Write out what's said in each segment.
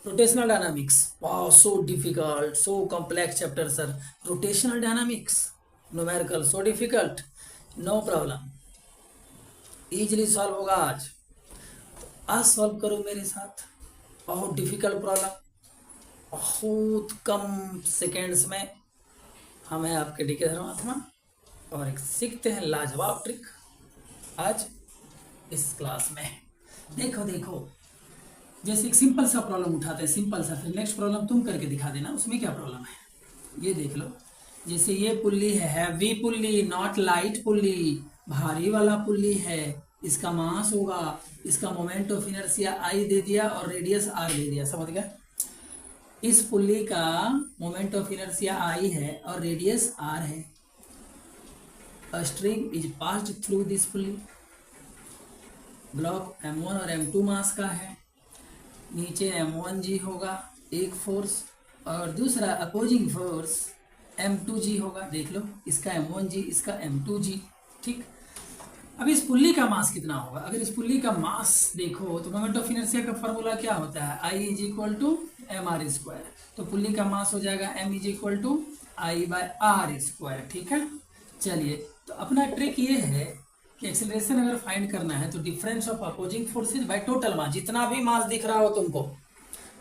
Rotational dynamics. Wow, so difficult, so complex chapter, sir. Rotational dynamics. Numerical, so difficult. No problem. Easily solve होगा आज solve करो मेरे साथ. बहुत difficult problem, बहुत कम सेकेंड्स में. हम हैं आपके डीके धर्मात्मा और एक सीखते हैं लाजवाब ट्रिक आज इस क्लास में. देखो देखो, जैसे एक सिंपल सा प्रॉब्लम उठाते हैं, सिंपल सा, फिर नेक्स्ट प्रॉब्लम तुम करके दिखा देना उसमें क्या प्रॉब्लम है. ये देख लो, जैसे ये पुल्ली है, heavy pulley, not light pulley, भारी वाला पुल्ली है. इसका मास होगा, इसका मोमेंट ऑफ इनर्शिया आई दे दिया और रेडियस आर दे दिया. समझ गया. इस पुल्ली का मोमेंट ऑफ इनर्शिया आई है और रेडियस आर है. A string is passed through this pulley. Block M1 और M2 मास का है. नीचे M1G होगा एक फोर्स, और दूसरा अपोजिंग फोर्स M2G होगा. देख लो, इसका M1G, इसका M2G. ठीक. अब इस पुल्ली का मास कितना होगा? अगर इस पुल्ली का मास देखो तो मोमेंट ऑफ इनर्शिया का फॉर्मूला क्या होता है? I is equal to mr². तो पुल्ली का मास हो जाएगा m is equal to I/r². ठीक है. चलिए, तो अपना ट्रिक ये है कि एक्सेलरेशन अगर फाइंड करना है तो difference of opposing forces by total mass. जितना भी मास दिख रहा हो तुमको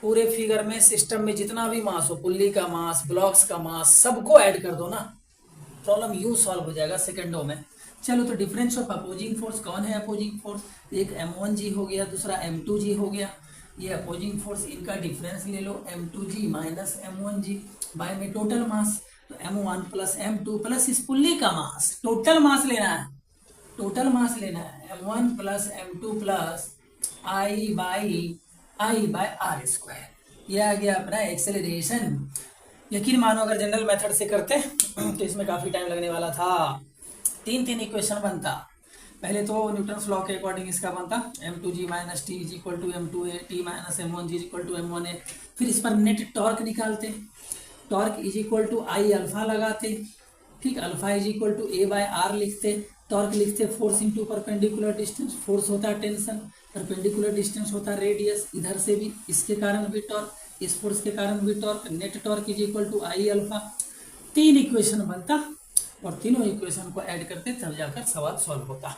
पूरे फिगर में, सिस्टम में जितना भी मास हो, पुल्ली का मास, ब्लॉक्स का मास, सबको ऐड कर दो ना. प्रॉब्लम यूं सॉल्व हो जाएगा सेकंडों में. चलो, तो डिफरेंस ऑफ अपोजिंग फोर्स कौन है? अपोजिंग फोर्स एक M1G हो गया, दूसरा M2G हो गया. ये अपोजिंग फोर्स, इनका डिफरेंस ले लो, M2G माइनस M1G बाय में टोटल मास. तो M1 प्लस M2 प्लस इस पुल्ली का मास, टोटल मास लेना है. टोटल मास लेना है M1 plus M2 plus I/r². ये आ गया अपना एक्सेलरेशन. यकीन मानो अगर जनरल मेथड से करते तो इसमें काफी टाइम लगने वाला था. तीन इक्वेशन बनता. पहले तो न्यूटन्स लॉ के अकॉर्डिंग इसका बनता M2G minus T is equal to M2A, T minus M1G is equal to M1A. फिर इस पर नेट टॉर्क निकालते, torque is equal to I alpha लगाते. ठीक, alpha is equal to A/r लिखते. टॉर्क लिखते force into perpendicular distance. Force होता है टेंशन, परपेंडिकुलर डिस्टेंस होता है रेडियस. इधर से भी, इसके कारण भी टॉर्क, इस फोर्स के कारण भी torque. Net torque is equal to I alpha. 3 equation बनता और तीनों इक्वेशन को ऐड करते तब जाकर सवाल सॉल्व होता.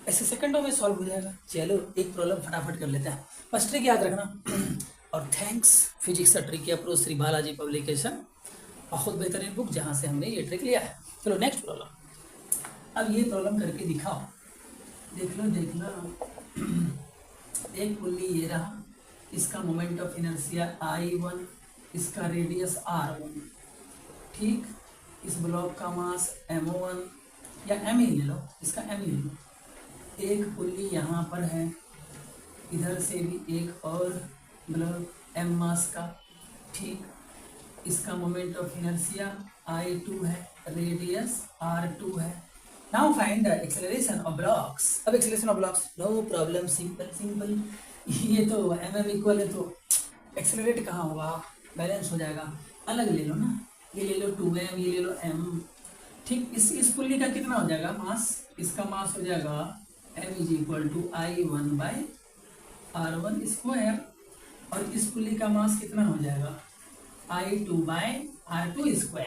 ऐसे सेकंडों में सॉल्व हो जाएगा. चलो, एक प्रॉब्लम फटाफट कर लेते हैं. फर्स्ट ट्रिक याद रखना. और थैंक्स फिजिक्स ट्रिक या प्रो श्री बालाजी पब्लिकेशन, बहुत बेहतरीन बुक जहां से हमने ये ट्रिक लिया है. चलो नेक्स्ट प्रॉब्लम. अब ये प्रॉब्लम करके दिखाओ. देख लो देख लो, एक पुल्ली ये रहा, इसका मोमेंट ऑफ इनर्शिया I1, इसका रेडियस R1. ठीक. इस ब्लॉक का मास M1 या M ही ले लो, इसका M ही ले लो. एक पुल्ली यहाँ पर है, इधर से भी एक और ब्लॉक M मास का. ठीक. इसका मोमेंट ऑफ इनर्शिया I2 है, रेडियस R2 है. Now find the acceleration of blocks. अब acceleration of blocks, no problem, simple simple. ये तो mm इक्वल है, तो एक्सेलरेट कहाँ होगा? बैलेंस हो जाएगा. अलग ले लो ना, ये ले लो 2m, ये ले लो m. ठीक. इस पुल्ली का कितना हो जाएगा मास? इसका मास हो जाएगा m is equal to I1/r1². और इस पुल्ली का मास कितना हो जाएगा? I2/r2².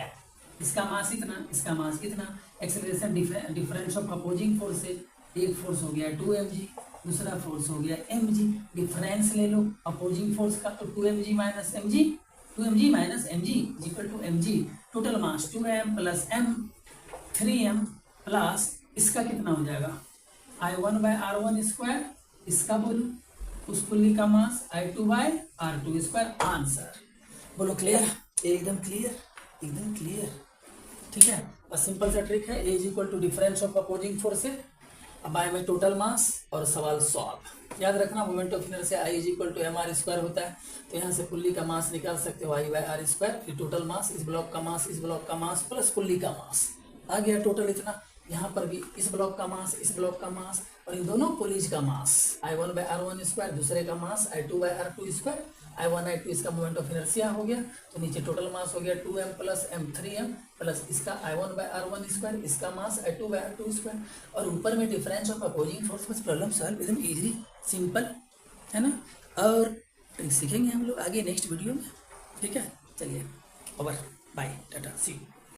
इसका मास इतना, इसका मास कितना. Acceleration difference of opposing forces, एक फोर्स हो गया 2mg, दूसरा फोर्स हो गया mg. डिफरेंस ले लो अपोजिंग फोर्स का, तो 2mg minus mg, 2mg minus mg is equal to mg. Total mass 2m plus m, 3m plus इसका कितना हो जाएगा? I1/r1². इसका बोलो, उस पुल्ली का मास I2/r2². आंसर बोलो. क्लियर? एकदम क्लियर, एकदम क्लियर. ठीक है. बस सिंपल सा ट्रिक है. A is equal to difference of opposing forces by में टोटल मास और सवाल सॉल्व. याद रखना, moment of inertia I is equal to mr² होता है. तो यहाँ से पुल्ली का मास निकाल सकते हो I/r². फिर टोटल मास, इस ब्लॉक का मास, इस ब्लॉक का मास प्लस पुल्ली का मास आ गया टोटल इतना. यहाँ पर भी इस ब्लॉक का मास, इस ब्लॉक का मास और इन दोनों पुलीज का मास I1/r1², दूसरे का मास I2/r2². I1 I2 इसका मोमेंट ऑफ इनर्शिया हो गया. तो नीचे टोटल मास हो गया 2m plus m, 3m plus इसका I1/r1², इसका मास I2/r2². और ऊपर में डिफरेंस ऑफ अपोजिंग फोर्स. बस प्रॉब्लम सॉल्व एकदम इजीली, सिंपल है ना. और टॉपिक सीखेंगे हम लोग आगे नेक्स्ट वीडियो में। ठीक है, चलिए over, bye, tata, see you.